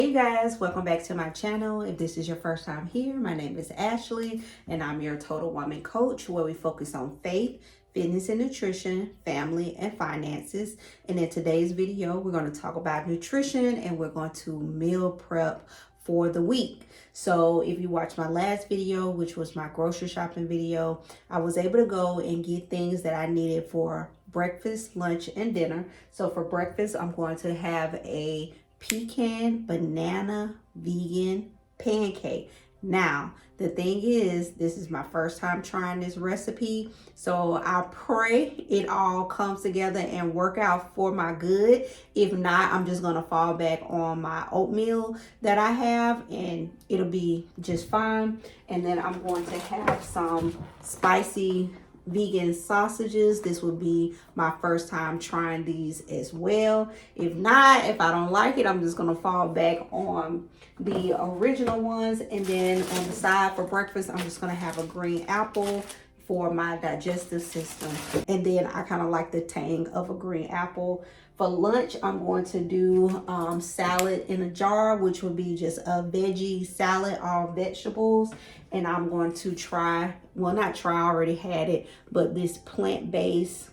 Hey guys, welcome back to my channel. If this is your first time here, my name is Ashley and I'm your Total Woman Coach, where we focus on faith, fitness and nutrition, family and finances. And in today's video, we're going to talk about nutrition and we're going to meal prep for the week. So if you watched my last video, which was my grocery shopping video, I was able to go and get things that I needed for breakfast, lunch, and dinner. So for breakfast, I'm going to have a pecan banana vegan pancake. Now, the thing is, this is my first time trying this recipe, so I pray it all comes together and work out for my good. If not, I'm just gonna fall back on my oatmeal that I have and it'll be just fine. And then I'm going to have some spicy vegan sausages. This would be my first time trying these as well. If not, if I don't like it, I'm just gonna fall back on the original ones. And then on the side for breakfast, I'm just gonna have a green apple for my digestive system. And then I kind of like the tang of a green apple. For lunch, I'm going to do salad in a jar, which would be just a veggie salad, all vegetables. And I'm going to try, well, not try, I already had it, but this plant-based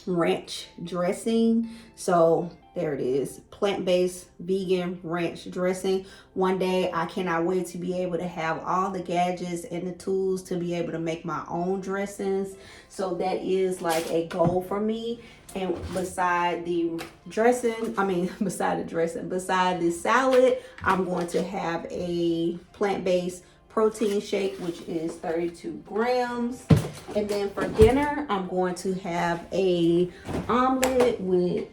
ranch dressing. So there it is, plant-based vegan ranch dressing. One day I cannot wait to be able to have all the gadgets and the tools to be able to make my own dressings. So that is like a goal for me. And beside the dressing, beside the salad, I'm going to have a plant-based protein shake, which is 32 grams. And then for dinner, I'm going to have a omelet with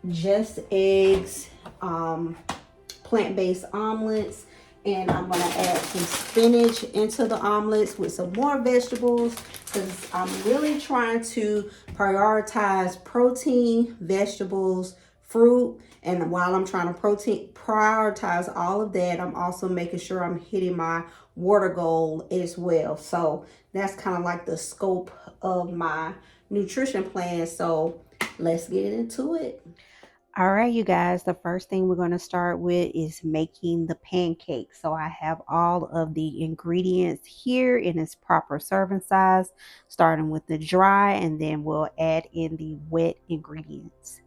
just eggs, plant-based omelets, and I'm gonna add some spinach into the omelets with some more vegetables, because I'm really trying to prioritize protein, vegetables, fruit. And while I'm trying to prioritize all of that, I'm also making sure I'm hitting my water goal as well. So that's kind of like the scope of my nutrition plan. So let's get into it. All right, you guys, the first thing we're going to start with is making the pancake. So I have all of the ingredients here in its proper serving size, starting with the dry, and then we'll add in the wet ingredients.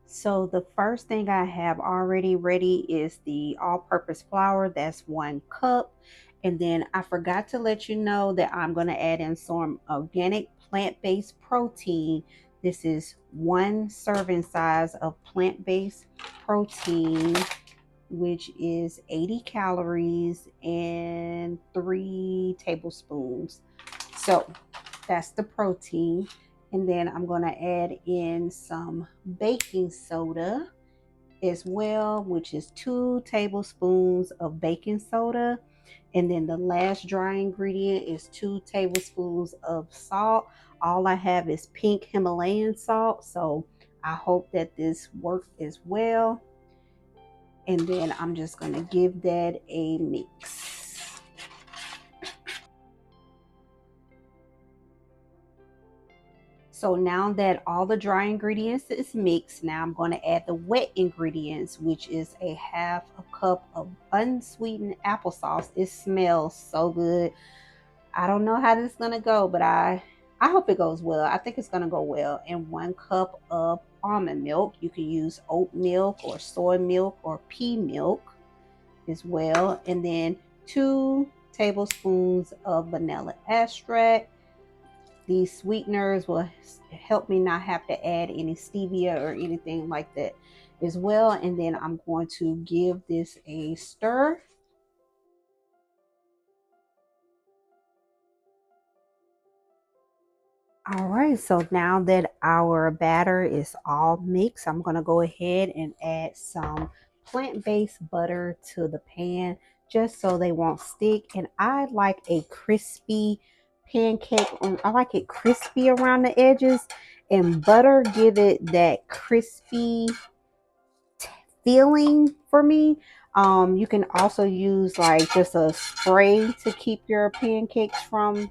So the first thing I have already ready is the all-purpose flour. That's 1 cup. And then I forgot to let you know that I'm going to add in some organic plant-based protein. This is 1 serving size of plant-based protein, which is 80 calories and 3 tablespoons. So that's the protein. And then I'm going to add in some baking soda as well, which is 2 tablespoons of baking soda. And then the last dry ingredient is 2 tablespoons of salt. All I have is pink Himalayan salt, so I hope that this works as well. And then I'm just going to give that a mix. So now that all the dry ingredients is mixed, now I'm going to add the wet ingredients, which is a 1/2 cup of unsweetened applesauce. It smells so good. I don't know how this is going to go, but I hope it goes well. I think it's going to go well. And 1 cup of almond milk. You can use oat milk or soy milk or pea milk as well. And then 2 tablespoons of vanilla extract. These sweeteners will help me not have to add any stevia or anything like that as well. And then I'm going to give this a stir. All right, so now that our batter is all mixed, I'm going to go ahead and add some plant-based butter to the pan just so they won't stick. And I like a crispy pancake. I like it crispy around the edges, and butter give it that crispy feeling for me. You can also use like just a spray to keep your pancakes from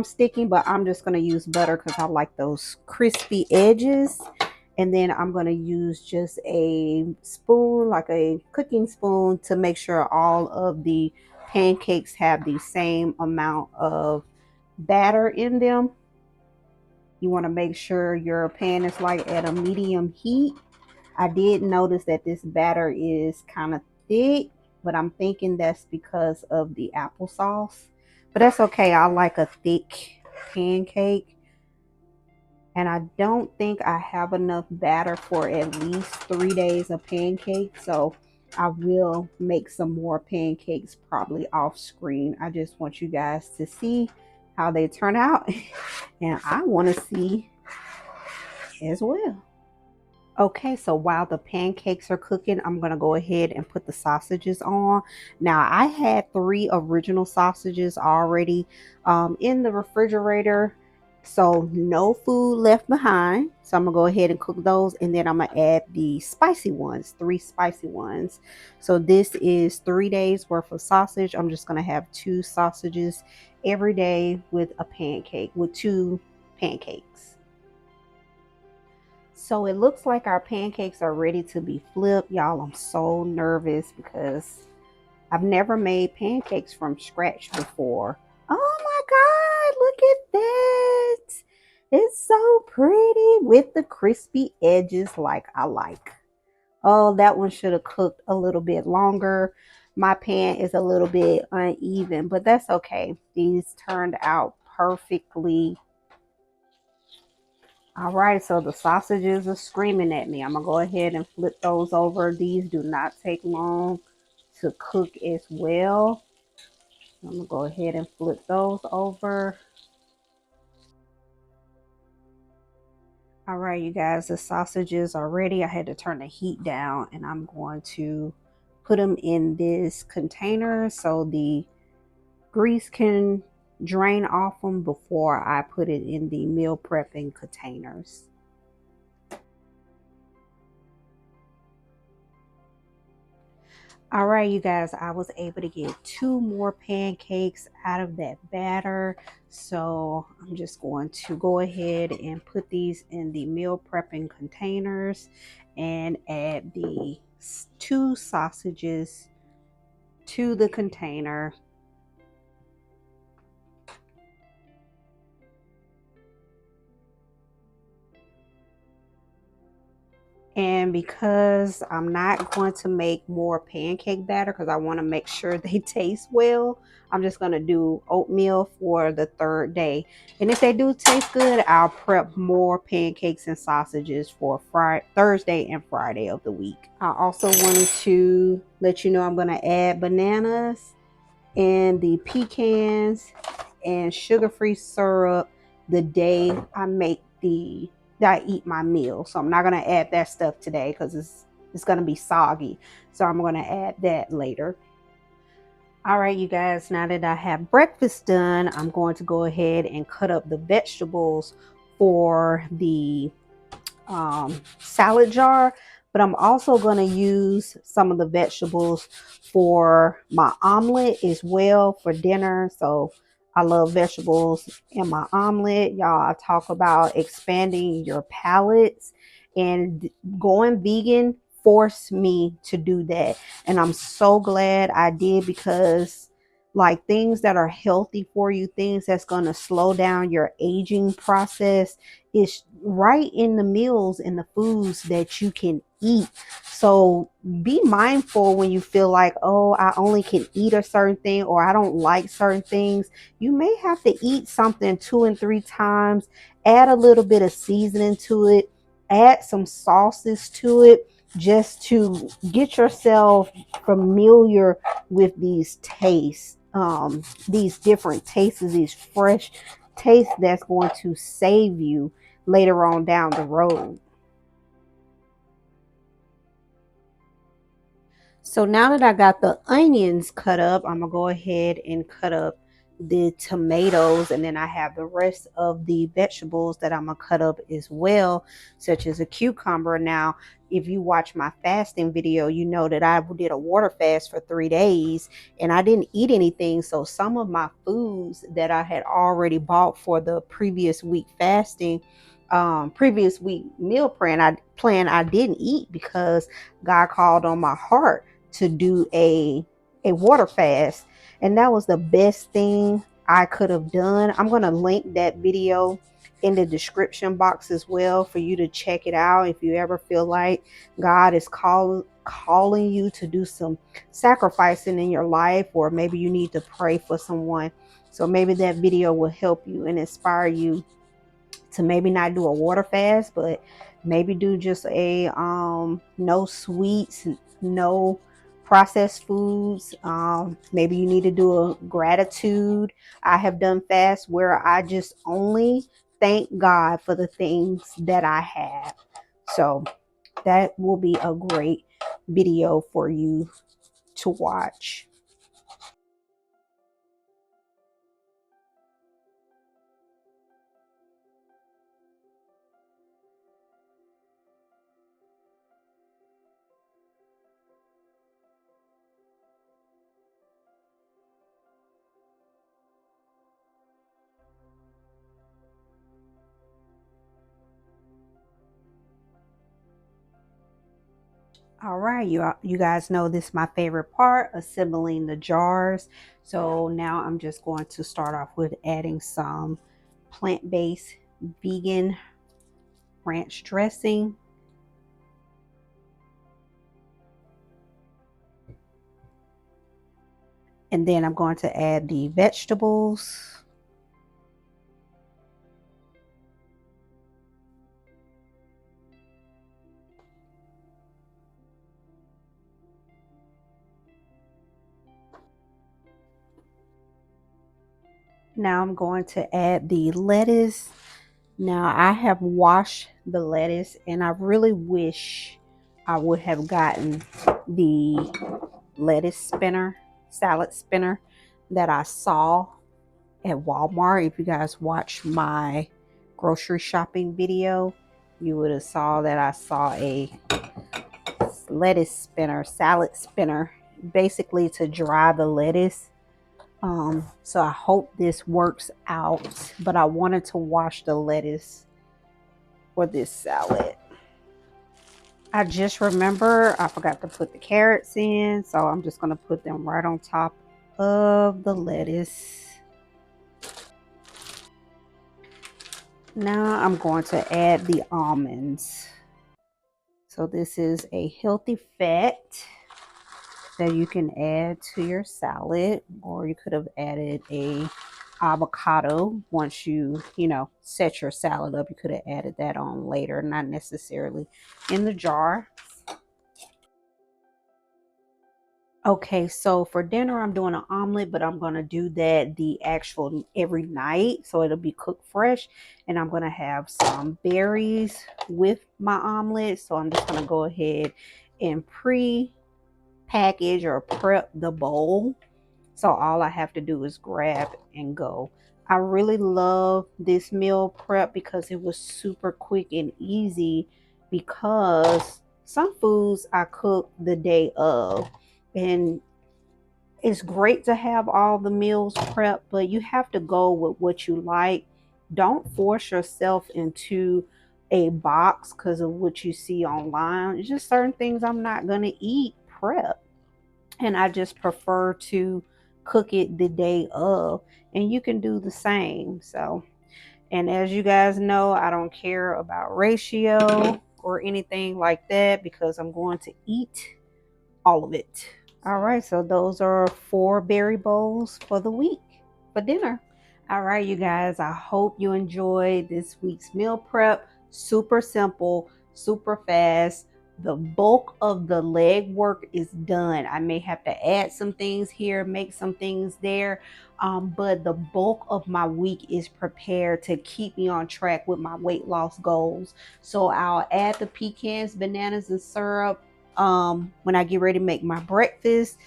sticking, but I'm just going to use butter because I like those crispy edges. And then I'm going to use just a spoon, like a cooking spoon, to make sure all of the pancakes have the same amount of batter in them. You want to make sure your pan is like at a medium heat. I did notice that this batter is kind of thick, but I'm thinking that's because of the applesauce. But that's okay. I like a thick pancake. And I don't think I have enough batter for at least 3 days of pancakes. So I will make some more pancakes probably off screen. I just want you guys to see how they turn out. And I want to see as well. Okay, so while the pancakes are cooking, I'm going to go ahead and put the sausages on. Now, I had 3 original sausages already in the refrigerator, so no food left behind. So I'm going to go ahead and cook those, and then I'm going to add the spicy ones, 3 spicy ones. So this is 3 days worth of sausage. I'm just going to have 2 sausages every day with a pancake, with 2 pancakes. So it looks like our pancakes are ready to be flipped. Y'all, I'm so nervous because I've never made pancakes from scratch before. Oh my God, look at that. It's so pretty with the crispy edges like I like. Oh, that one should have cooked a little bit longer. My pan is a little bit uneven, but that's okay. These turned out perfectly. All right, so the sausages are screaming at me. I'm gonna go ahead and flip those over. These do not take long to cook as well. I'm gonna go ahead and flip those over. All right, you guys, the sausages are ready. I had to turn the heat down, and I'm going to put them in this container so the grease can drain off them before I put it in the meal prepping containers. All right, you guys, I was able to get 2 more pancakes out of that batter. So I'm just going to go ahead and put these in the meal prepping containers and add the 2 sausages to the container. And because I'm not going to make more pancake batter because I want to make sure they taste well, I'm just going to do oatmeal for the 3rd day. And if they do taste good, I'll prep more pancakes and sausages for Thursday and Friday of the week. I also wanted to let you know I'm going to add bananas and the pecans and sugar-free syrup the day I eat my meal. So I'm not gonna add that stuff today because it's gonna be soggy. So I'm gonna add that later. All right, you guys, now that I have breakfast done, I'm going to go ahead and cut up the vegetables for the salad jar, but I'm also going to use some of the vegetables for my omelet as well for dinner. So I love vegetables in my omelet. Y'all, I talk about expanding your palates, and going vegan forced me to do that. And I'm so glad I did, because like things that are healthy for you, things that's going to slow down your aging process, is right in the meals and the foods that you can eat. So be mindful when you feel like, oh, I only can eat a certain thing, or I don't like certain things. You may have to eat something 2 and 3 times, add a little bit of seasoning to it, add some sauces to it, just to get yourself familiar with these tastes, these different tastes, these fresh tastes that's going to save you later on down the road. So now that I got the onions cut up, I'm gonna go ahead and cut up the tomatoes, and then I have the rest of the vegetables that I'm gonna cut up as well, such as a cucumber. Now, if you watch my fasting video, you know that I did a water fast for 3 days and I didn't eat anything. So some of my foods that I had already bought for the previous week fasting, previous week meal plan I didn't eat because God called on my heart to do a water fast, and that was the best thing I could have done. I'm going to link that video in the description box as well for you to check it out if you ever feel like God is calling you to do some sacrificing in your life, or maybe you need to pray for someone. So maybe that video will help you and inspire you to maybe not do a water fast, but maybe do just a no sweets, no processed foods. Maybe you need to do a gratitude. I have done fasts where I just only thank God for the things that I have. So that will be a great video for you to watch. All right, you guys know this is my favorite part, assembling the jars. So now I'm just going to start off with adding some plant-based vegan ranch dressing. And then I'm going to add the vegetables. Now I'm going to add the lettuce. Now I have washed the lettuce and I really wish I would have gotten the lettuce spinner, salad spinner that I saw at Walmart. If you guys watched my grocery shopping video, you would have saw that I saw a lettuce spinner, salad spinner, basically to dry the lettuce. So I hope this works out, but I wanted to wash the lettuce for this salad. I just remember I forgot to put the carrots in, so I'm just going to put them right on top of the lettuce. Now I'm going to add the almonds. So this is a healthy fat that you can add to your salad, or you could have added a avocado once you set your salad up. You could have added that on later, not necessarily in the jar. Okay, so for dinner, I'm doing an omelet, but I'm going to do that the actual every night. So it'll be cooked fresh. And I'm going to have some berries with my omelet. So I'm just going to go ahead and pre-package or prep the bowl. So all I have to do is grab and go. I really love this meal prep because it was super quick and easy, because some foods I cook the day of. And it's great to have all the meals prepped, but you have to go with what you like. Don't force yourself into a box because of what you see online. It's just certain things I'm not going to eat prep. And I just prefer to cook it the day of. And you can do the same. So, and as you guys know, I don't care about ratio or anything like that because I'm going to eat all of it. All right, so those are 4 berry bowls for the week for dinner. All right, you guys, I hope you enjoyed this week's meal prep. Super simple, super fast. The bulk of the leg work is done. I may have to add some things here, make some things there, but the bulk of my week is prepared to keep me on track with my weight loss goals. So I'll add the pecans, bananas, and syrup when I get ready to make my breakfast.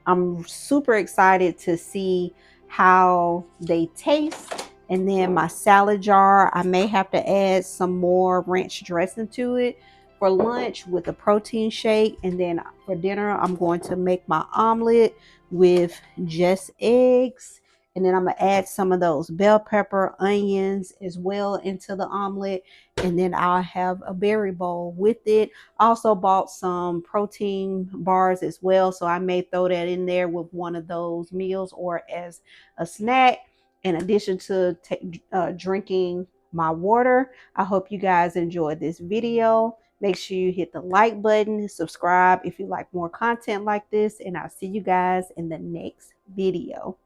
I'm super excited to see how they taste. And then my salad jar, I may have to add some more ranch dressing to it for lunch with a protein shake. And then for dinner, I'm going to make my omelet with just eggs. And then I'm going to add some of those bell pepper, onions as well into the omelet. And then I'll have a berry bowl with it. Also bought some protein bars as well. So I may throw that in there with one of those meals or as a snack in addition to drinking my water. I hope you guys enjoyed this video. Make sure you hit the like button, subscribe if you like more content like this, and I'll see you guys in the next video.